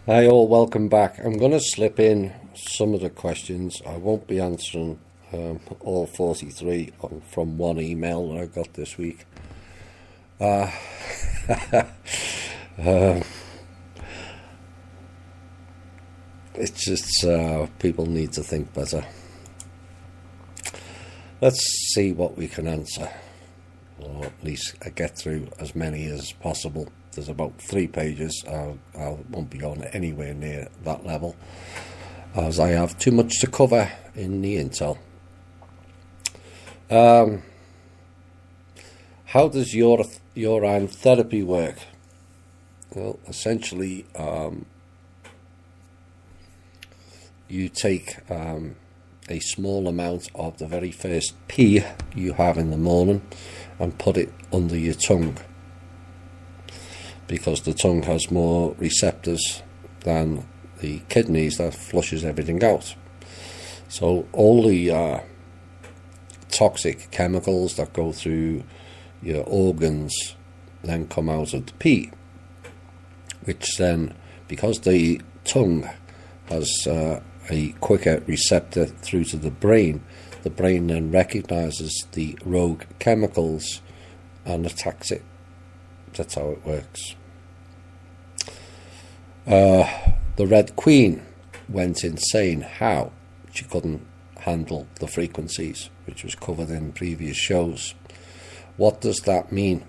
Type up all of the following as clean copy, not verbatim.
Hi all, welcome back. I'm going to slip in some of the questions. I won't be answering all 43 from one email that I got this week. It's just people need to think better. Let's see what we can answer, or at least get through as many as possible. There's about 3 pages. I won't be going anywhere near that level, as I have too much to cover in the intel. How does urine therapy work? Well, essentially, you take a small amount of the very first pee you have in the morning and put it under your tongue, because the tongue has more receptors than the kidneys that flushes everything out. So all the toxic chemicals that go through your organs then come out of the pee, which then, because the tongue has a quicker receptor through to the brain then recognises the rogue chemicals and attacks it. That's how it works. The Red Queen went insane. How? She couldn't handle the frequencies, which was covered in previous shows. What does that mean?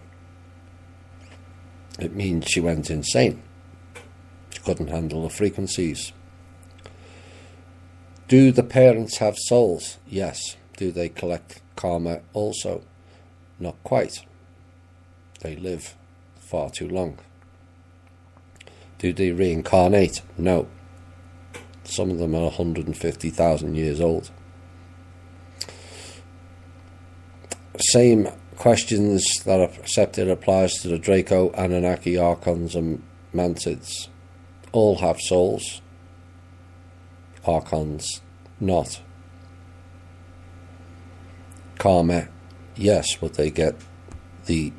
It means she went insane. She couldn't handle the frequencies. Do the parents have souls? Yes. Do they collect karma also? Not quite. They live far too long. Do they reincarnate? No. Some of them are 150,000 years old. Same questions that are accepted applies to the Draco, Anunnaki, Archons and Mantids. All have souls. Archons not. Karma, yes, but they get the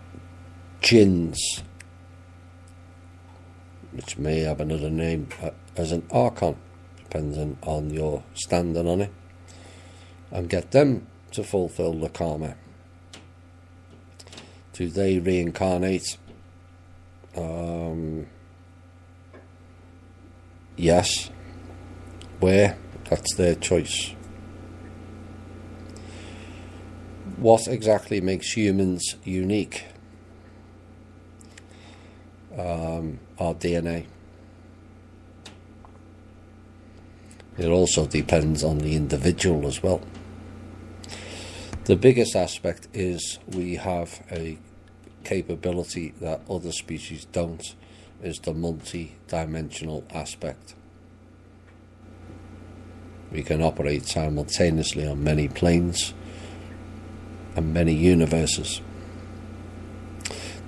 jinns, which may have another name as an archon, depending on your standing on it, and get them to fulfill the karma. Do they reincarnate? Yes. Where? That's their choice. What exactly makes humans unique? Our DNA. It also depends on the individual as well. The biggest aspect is we have a capability that other species don't, is the multi-dimensional aspect. We can operate simultaneously on many planes and many universes.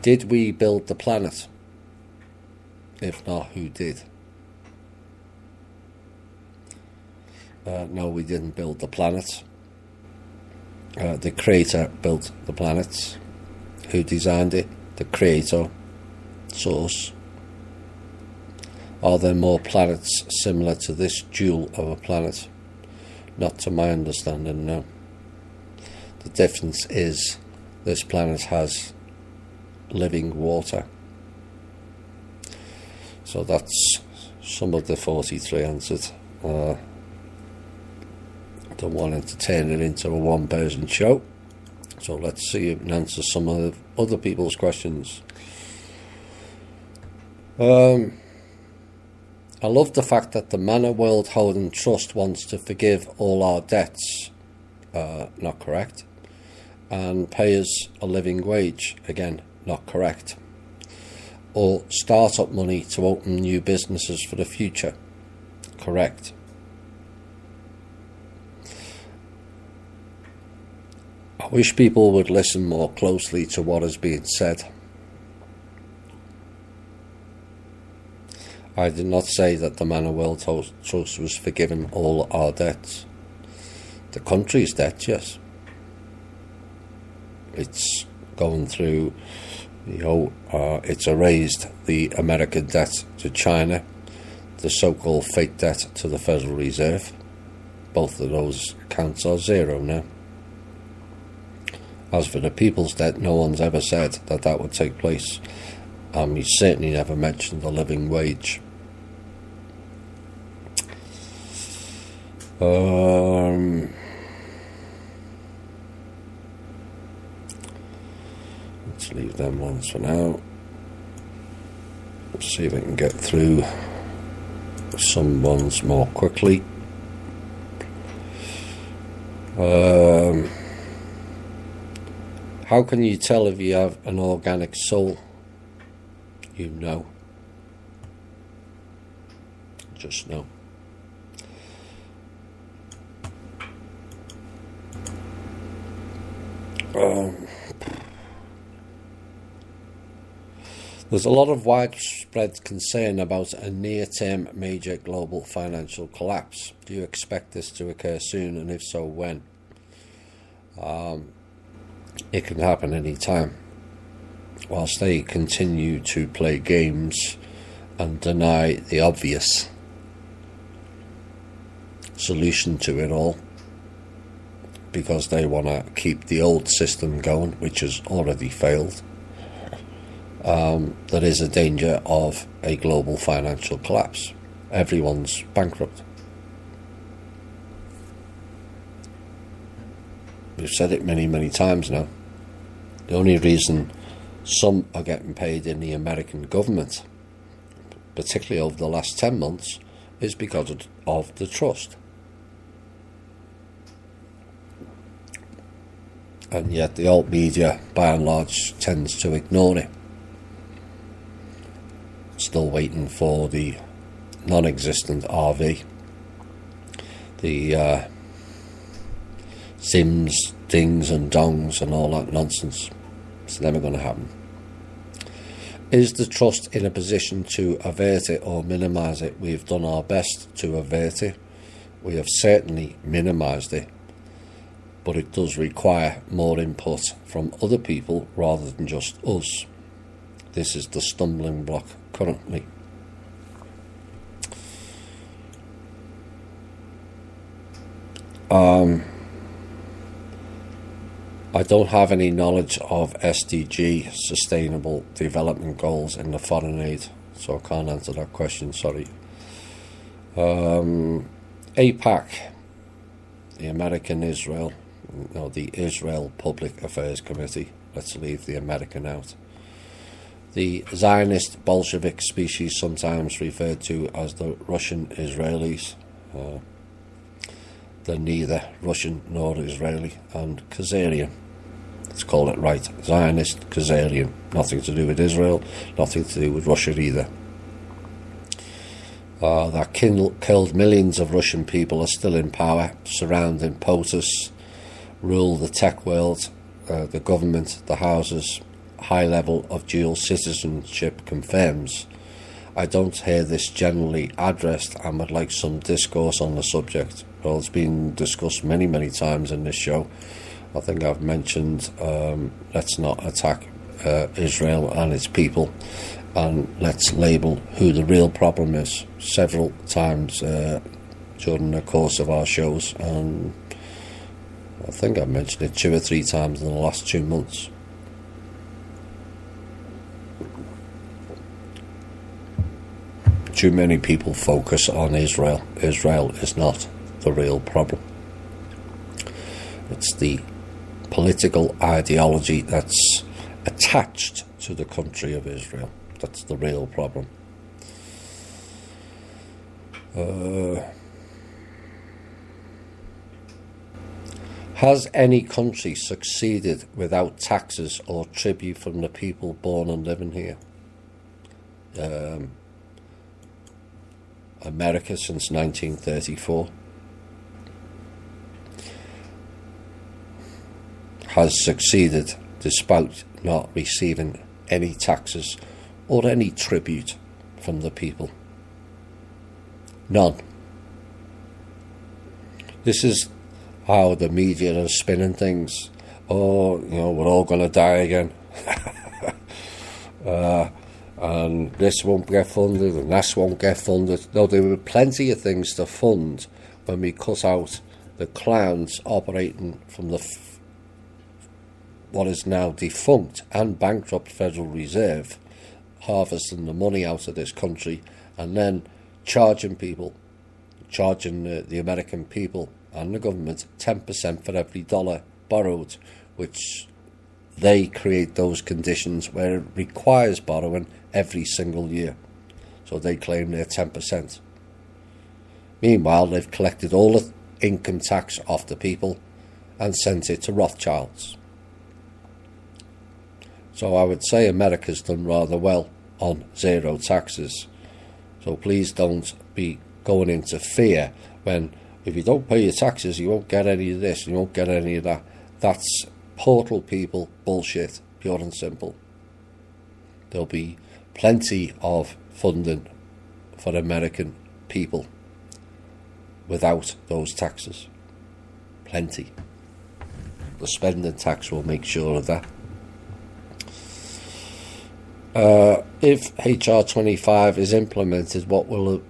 Did we build the planet? If not, who did? No, we didn't build the planet. The Creator built the planets. Who designed it? The Creator, Source. Are there more planets similar to this jewel of a planet? Not to my understanding, no. The difference is this planet has living water. So that's some of the 43 answered. I don't want to turn it into a one-person show. So let's see if we can answer some of other people's questions. I love the fact that the Manor World Holding Trust wants to forgive all our debts. Not correct. And pay us a living wage. Again, not correct. Or start-up money to open new businesses for the future. Correct. I wish people would listen more closely to what is being said. I did not say that the Manor World Trust was forgiving all our debts. The country's debt, yes. It's going through, it's erased the American debt to China. the so-called fake debt to the Federal Reserve. Both of those accounts are zero now. As for the people's debt, no one's ever said that that would take place. He certainly never mentioned the living wage. Let's leave them ones for now. See if we can get through some ones more quickly. How can you tell if you have an organic soul? You know. Just know. There's a lot of widespread concern about a near-term major global financial collapse. Do you expect this to occur soon, and if so, when? It can happen any time. Whilst they continue to play games and deny the obvious solution to it all, because they want to keep the old system going, which has already failed, there is a danger of a global financial collapse. Everyone's bankrupt. We've said it many, many times now. The only reason some are getting paid in the American government, particularly over the last 10 months, is because of the trust. And yet the alt media, by and large, tends to ignore it. Still waiting for the non-existent RV. The Sims, dings and dongs and all that nonsense. It's never going to happen. Is the trust in a position to avert it or minimise it? We've done our best to avert it. We have certainly minimised it. But it does require more input from other people rather than just us. This is the stumbling block currently. I don't have any knowledge of SDG, Sustainable Development Goals, in the foreign aid, so I can't answer that question, sorry. APAC, the Israel Public Affairs Committee, let's leave the American out. The Zionist Bolshevik species, sometimes referred to as the Russian Israelis, they're neither Russian nor Israeli, and Khazarian. Let's call it right. Zionist, Khazarian. Nothing to do with Israel, nothing to do with Russia either. That killed millions of Russian people are still in power, surrounding POTUS, rule the tech world, the government, the houses. High level of dual citizenship confirms. I don't hear this generally addressed and would like some discourse on the subject. Well, it's been discussed many, many times in this show. I think I've mentioned let's not attack Israel and its people, and let's label who the real problem is several times during the course of our shows, and I think I've mentioned it 2 or 3 times in the last 2 months. Too many people focus on Israel. Israel is not the real problem. It's the political ideology that's attached to the country of Israel. That's the real problem. Has any country succeeded without taxes or tribute from the people born and living here? America since 1934 has succeeded despite not receiving any taxes or any tribute from the people. None. This is how the media are spinning things. Oh, we're all going to die again. and this won't get funded and this won't get funded. No, there were plenty of things to fund when we cut out the clowns operating from the what is now defunct and bankrupt Federal Reserve, harvesting the money out of this country and then charging the American people and the government 10% for every dollar borrowed, which they create those conditions where it requires borrowing every single year. So they claim their 10%. Meanwhile, they've collected all the income tax off the people and sent it to Rothschilds. So I would say America's done rather well on zero taxes. So please don't be going into fear when, if you don't pay your taxes, you won't get any of this, you won't get any of that. That's portal people bullshit, pure and simple. There'll be plenty of funding for American people without those taxes. Plenty. The spending tax will make sure of that. If HR 25 is implemented, what will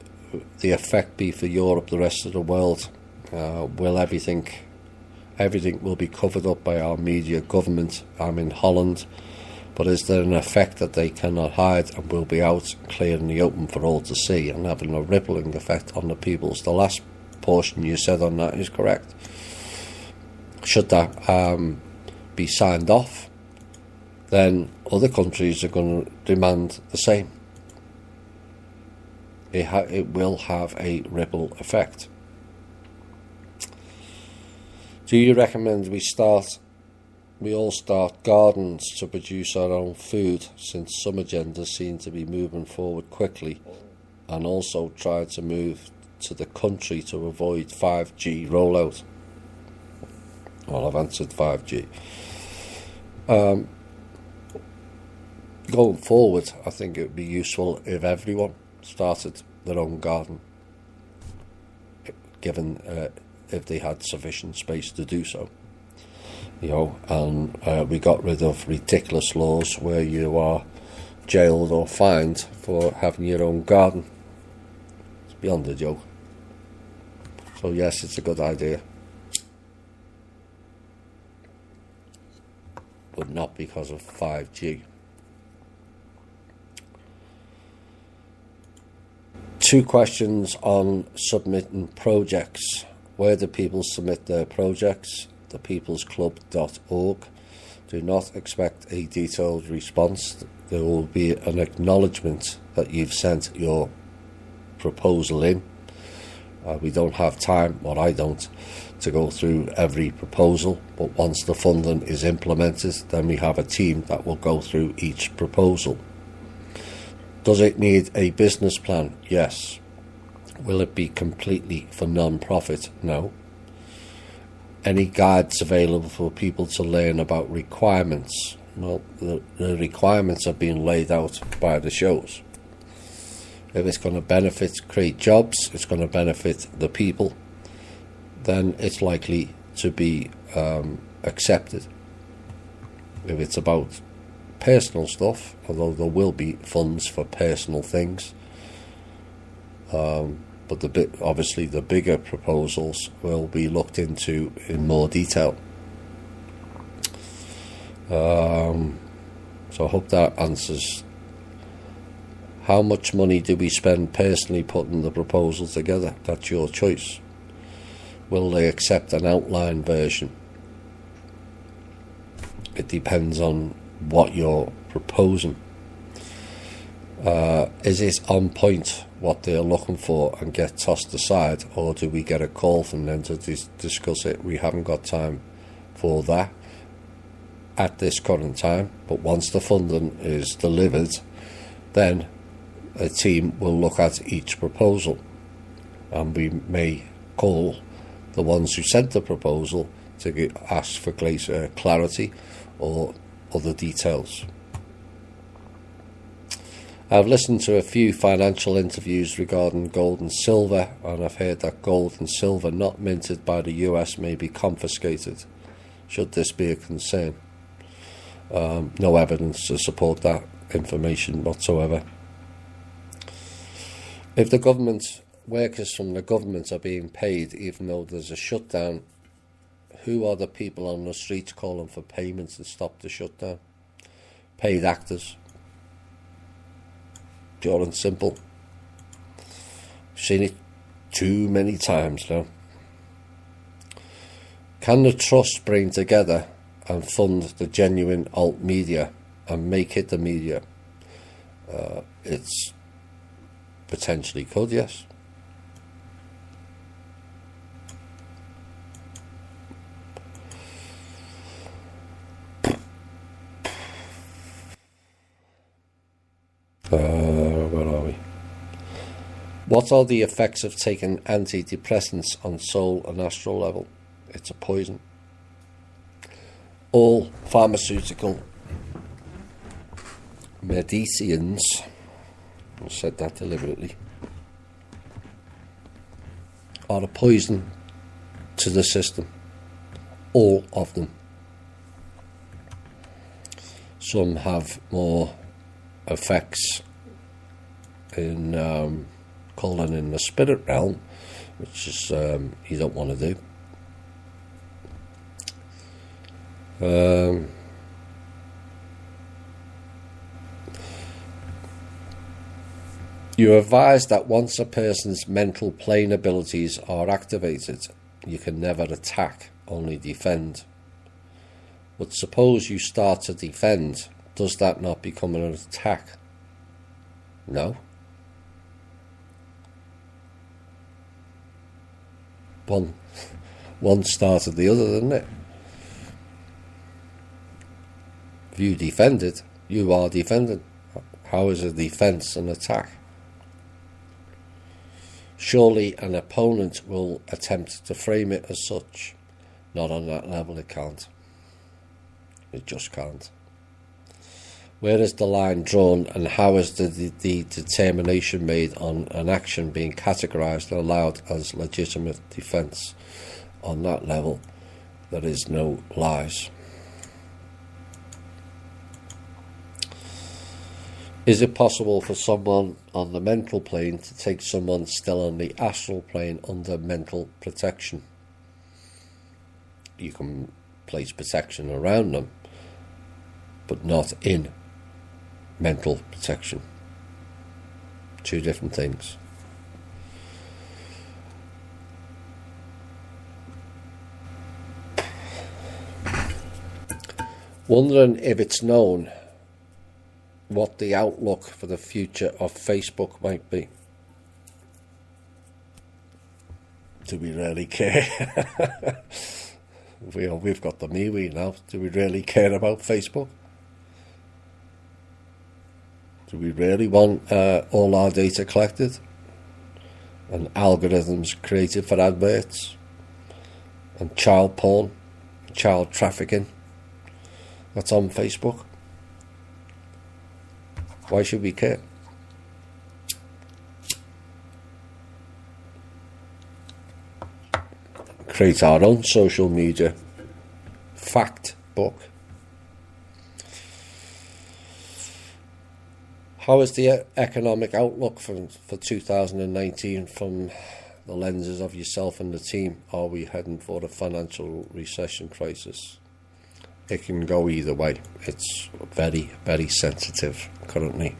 the effect be for Europe, the rest of the world? Will everything will be covered up by our media government? I'm in Holland, but is there an effect that they cannot hide and will be out clear in the open for all to see and having a rippling effect on the peoples? The last portion you said on that is correct. Should that be signed off, then other countries are going to demand the same. It will have a ripple effect. Do you recommend we all start gardens to produce our own food, since some agendas seem to be moving forward quickly, and also try to move to the country to avoid 5G rollout? Well, I've answered 5G. Going forward, I think it would be useful if everyone started their own garden, given if they had sufficient space to do so. And we got rid of ridiculous laws where you are jailed or fined for having your own garden. It's beyond a joke. So yes, it's a good idea. But not because of 5G. 2 questions on submitting projects. Where do people submit their projects? thepeoplesclub.org. Do not expect a detailed response. There will be an acknowledgement that you've sent your proposal in. We don't have time, or I don't, to go through every proposal, but once the funding is implemented, then we have a team that will go through each proposal. Does it need a business plan? Yes. Will it be completely for non-profit? No. Any guides available for people to learn about requirements? Well, the requirements are being laid out by the shows. If it's going to create jobs, it's going to benefit the people, then it's likely to be accepted. If it's about personal stuff, although there will be funds for personal things, but obviously the bigger proposals will be looked into in more detail. So I hope that answers. How much money do we spend personally putting the proposal together? That's your choice. Will they accept an outline version? It depends on what you're proposing. Is it on point what they're looking for and get tossed aside, or do we get a call from them to discuss it? We haven't got time for that at this current time, but once the funding is delivered, then a team will look at each proposal, and we may call the ones who sent the proposal to ask for greater clarity or other details. I've listened to a few financial interviews regarding gold and silver, and I've heard that gold and silver not minted by the US may be confiscated. Should this be a concern? No evidence to support that. information whatsoever. If the government, workers from the government are being paid even though there's a shutdown, who are the people on the streets calling for payments to stop the shutdown? Paid actors. Pure and simple. Seen it too many times now. Can the trust bring together and fund the genuine alt media and make it the media? It's potentially could, yes. Where are we? What are the effects of taking antidepressants on soul and astral level? It's a poison. All pharmaceutical medicines, I said that deliberately, are a poison to the system. All of them. Some have more effects in calling in the spirit realm, which is you don't want to do. You're advised that once a person's mental plane abilities are activated, you can never attack, only defend. But suppose you start to defend, does that not become an attack? No. One started the other, didn't it? If you defended, you are defending. How is a defense an attack? Surely an opponent will attempt to frame it as such. Not on that level, it can't. It just can't. Where is the line drawn, and how is the determination made on an action being categorised and allowed as legitimate defence? On that level, there is no lies. Is it possible for someone on the mental plane to take someone still on the astral plane under mental protection? You can place protection around them, but not in mental protection. Two different things. Wondering if it's known what the outlook for the future of Facebook might be. Do we really care? We've got the MeWe now. Do we really care about Facebook? Do we really want all our data collected and algorithms created for adverts and child porn, child trafficking that's on Facebook? Why should we care? Create our own social media fact book. How is the economic outlook for 2019 from the lenses of yourself and the team? Are we heading for a financial recession crisis? It can go either way. It's very, very sensitive currently.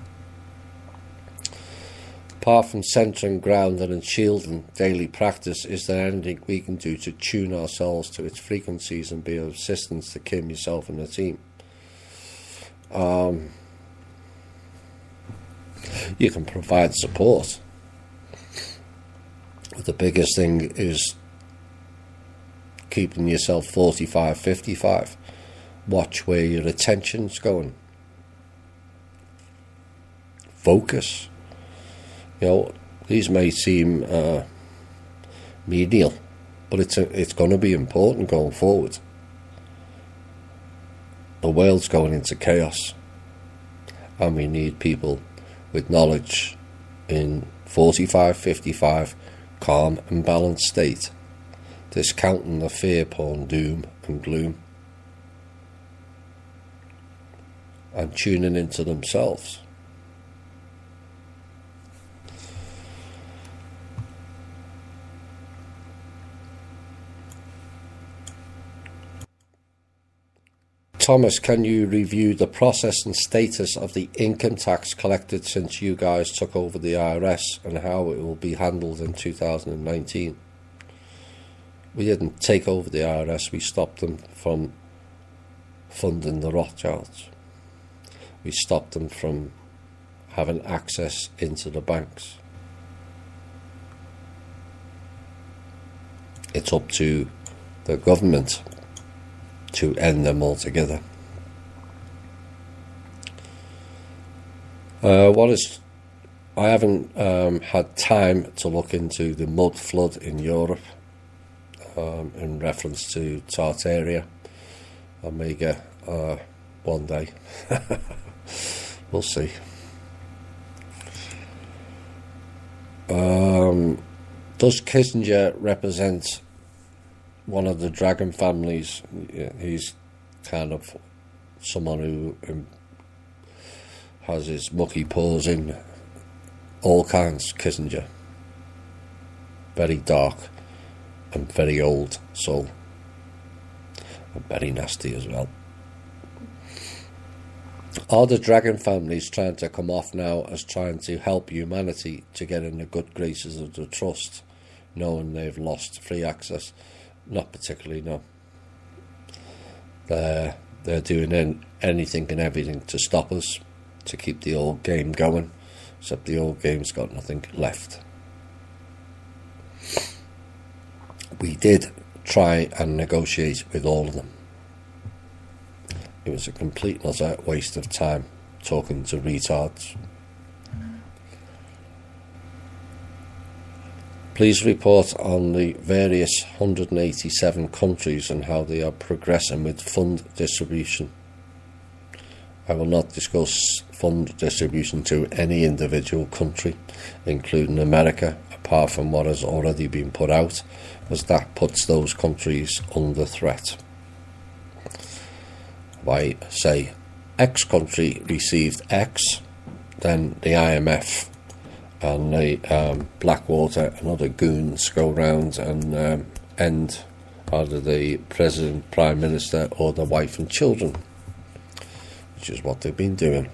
Apart from centering, grounding and shielding daily practice, is there anything we can do to tune ourselves to its frequencies and be of assistance to Kim, yourself and the team? You can provide support. The biggest thing is keeping yourself 45-55. Watch where your attention's going. Focus. You know, these may seem menial, but it's going to be important going forward. The world's going into chaos, and we need people with knowledge in 45-55, calm and balanced state, discounting the fear porn, doom and gloom. and tuning into themselves. Thomas, can you review the process and status of the income tax collected since you guys took over the IRS and how it will be handled in 2019? We didn't take over the IRS, we stopped them from funding the Rothschilds. We stopped them from having access into the banks. It's up to the government to end them altogether. I haven't had time to look into the mud flood in Europe in reference to Tartaria. I may get one day. We'll see. Does Kissinger represent one of the dragon families? He's kind of someone who has his mucky paws in all kinds. Kissinger, very dark and very old soul, and very nasty as well. Are the dragon families trying to come off now as trying to help humanity to get in the good graces of the trust, knowing they've lost free access? Not particularly, no. They're doing anything and everything to stop us, to keep the old game going, except the old game's got nothing left. We did try and negotiate with all of them. It was a complete and utter waste of time talking to retards. Please report on the various 187 countries and how they are progressing with fund distribution. I will not discuss fund distribution to any individual country, including America, apart from what has already been put out, as that puts those countries under threat. If I say X country received X, then the IMF and the Blackwater and other goons go round and end either the President, Prime Minister or the wife and children, which is what they've been doing.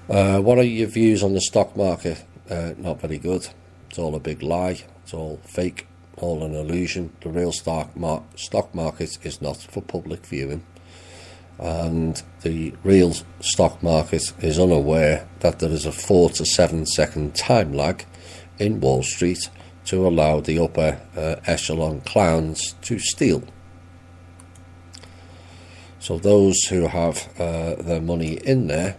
What are your views on the stock market? Not very good. It's all a big lie. It's all fake, all an illusion. The real stock market is not for public viewing. And the real stock market is unaware that there is a 4 to 7 second time lag in Wall Street to allow the upper echelon clowns to steal. So those who have their money in there,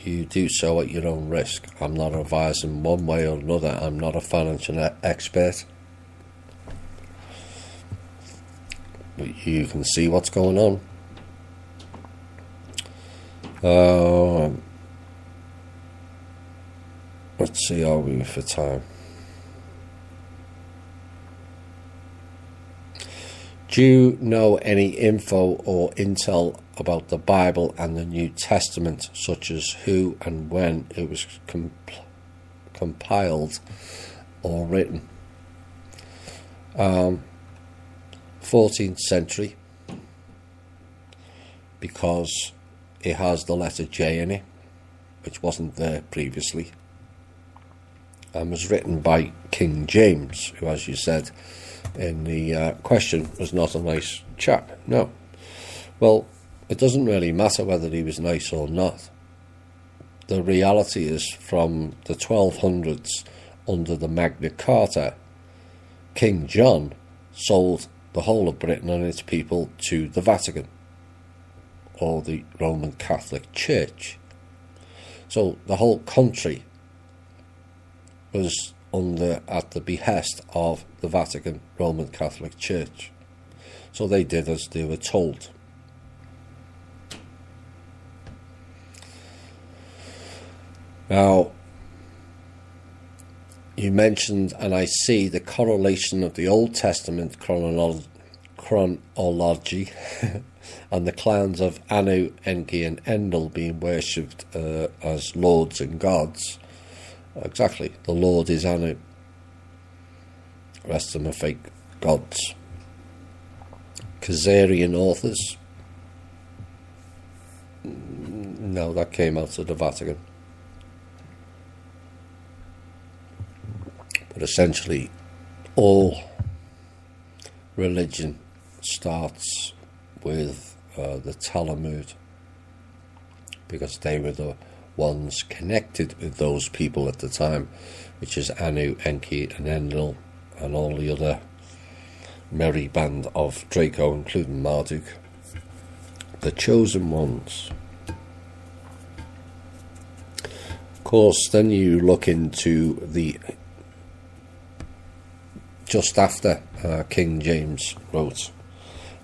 you do so at your own risk. I'm not advising one way or another. I'm not a financial expert. But you can see what's going on. Let's see, are we for time? Do you know any info or intel about the Bible and the New Testament, such as who and when it was compiled or written? 14th century, because it has the letter J in it, which wasn't there previously, and was written by King James, who, as you said in the question, was not a nice chap. No. Well, it doesn't really matter whether he was nice or not. The reality is, from the 1200s, under the Magna Carta, King John sold the whole of Britain and its people to the Vatican, or the Roman Catholic Church. So the whole country was at the behest of the Vatican Roman Catholic Church. So they did as they were told. Now, you mentioned, and I see the correlation of the Old Testament chronology and the clans of Anu, Enki and Enlil being worshipped as lords and gods. Exactly, the Lord is Anu. The rest of them are fake gods. Khazarian authors. No, that came out of the Vatican. But essentially, all religion starts with the Talmud, because they were the ones connected with those people at the time, which is Anu, Enki and Enlil and all the other merry band of Draco, including Marduk, the chosen ones. Of course, then you look into the just after King James wrote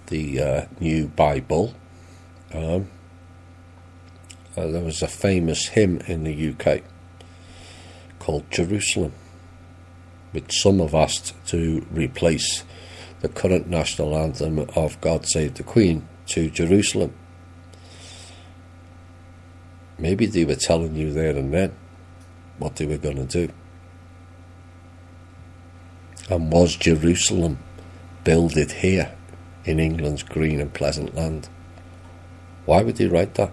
the new Bible, there was a famous hymn in the UK called Jerusalem, which some have asked to replace the current national anthem of God Save the Queen to Jerusalem. Maybe they were telling you there and then what they were going to do. And was Jerusalem builded here in England's green and pleasant land? Why would they write that?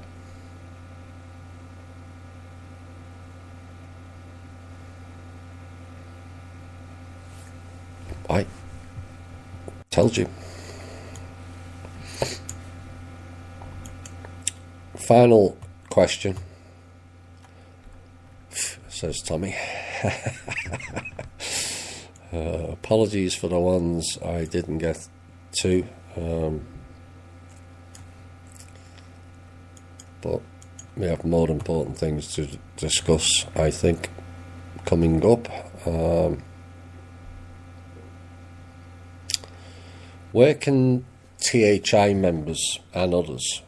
Why? Tells you. Final question, says Tommy. Apologies for the ones I didn't get to, but we have more important things to discuss, I think, coming up. Where can THI members and others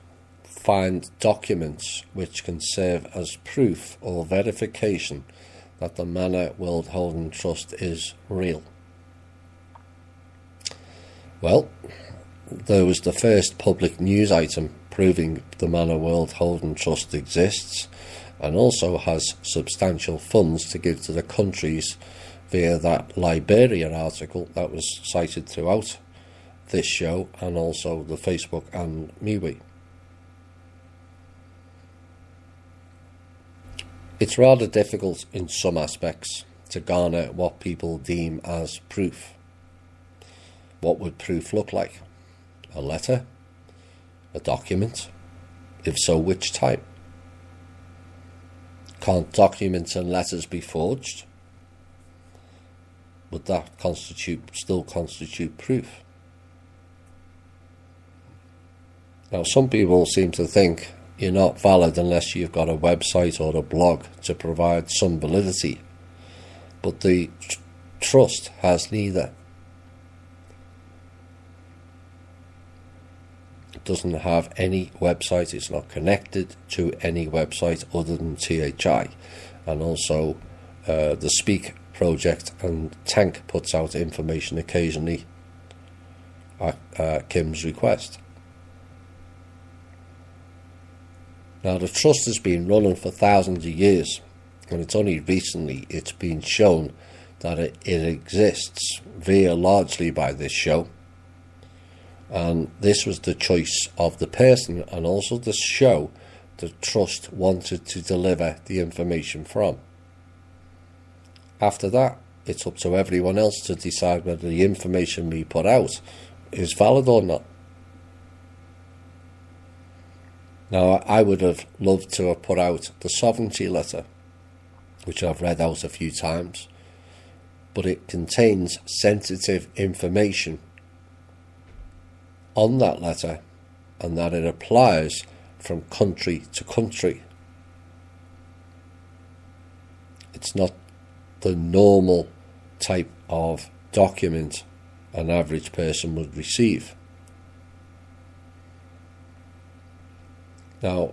find documents which can serve as proof or verification that the Manor World Holding Trust is real? Well, there was the first public news item proving the Manor World Holding Trust exists and also has substantial funds to give to the countries via that Liberia article that was cited throughout this show and also the Facebook and MeWe. It's rather difficult in some aspects to garner what people deem as proof. What would proof look like? A letter? A document? If so, which type? Can't documents and letters be forged? Would that still constitute proof? Now, some people seem to think you're not valid unless you've got a website or a blog to provide some validity. But the trust has neither. It doesn't have any website, it's not connected to any website other than THI. And also the Speak project and Tank puts out information occasionally at Kim's request. Now, the trust has been running for thousands of years, and it's only recently it's been shown that it exists via largely by this show. And this was the choice of the person and also the show the trust wanted to deliver the information from. After that, it's up to everyone else to decide whether the information we put out is valid or not. Now, I would have loved to have put out the sovereignty letter, which I've read out a few times, but it contains sensitive information on that letter and that it applies from country to country. It's not the normal type of document an average person would receive. Now,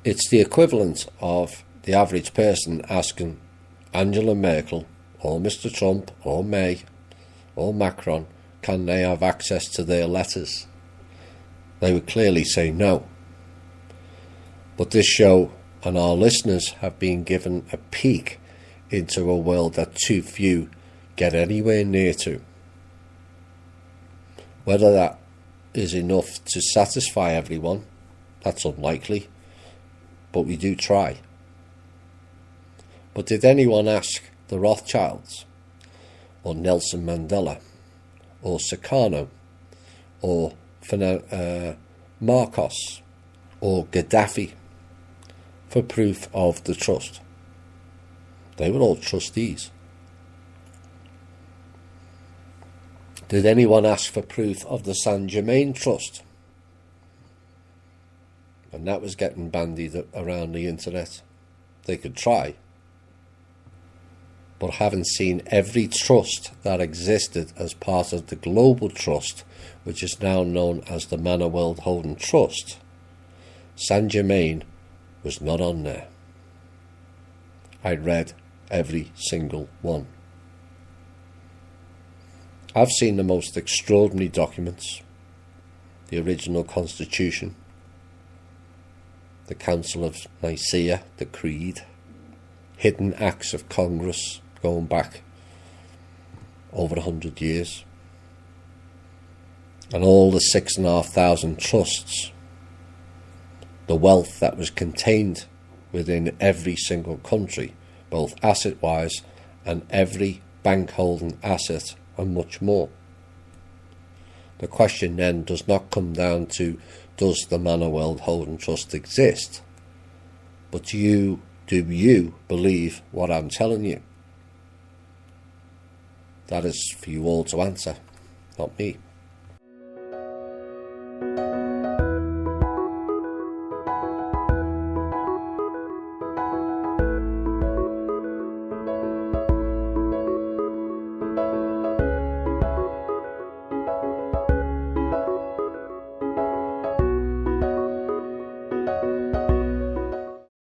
it's the equivalent of the average person asking Angela Merkel or Mr. Trump or May or Macron can they have access to their letters? They would clearly say no. But this show and our listeners have been given a peek into a world that too few get anywhere near to. Whether that is enough to satisfy everyone, that's unlikely, but we do try. But did anyone ask the Rothschilds, or Nelson Mandela, or Sukarno, or Marcos, or Gaddafi for proof of the trust? They were all trustees. Did anyone ask for proof of the Saint Germain Trust? And that was getting bandied around the internet. They could try. But having seen every trust that existed as part of the global trust, which is now known as the Manor World Holding Trust, Saint Germain was not on there. I read every single one. I've seen the most extraordinary documents: the original Constitution, the Council of Nicaea, the Creed, hidden acts of Congress going back over 100 years, and all the 6,500 trusts, the wealth that was contained within every single country, both asset-wise and every bank holding asset, and much more. The question then does not come down to, does the Manor World Holding Trust exist? But do you believe what I'm telling you? That is for you all to answer, not me.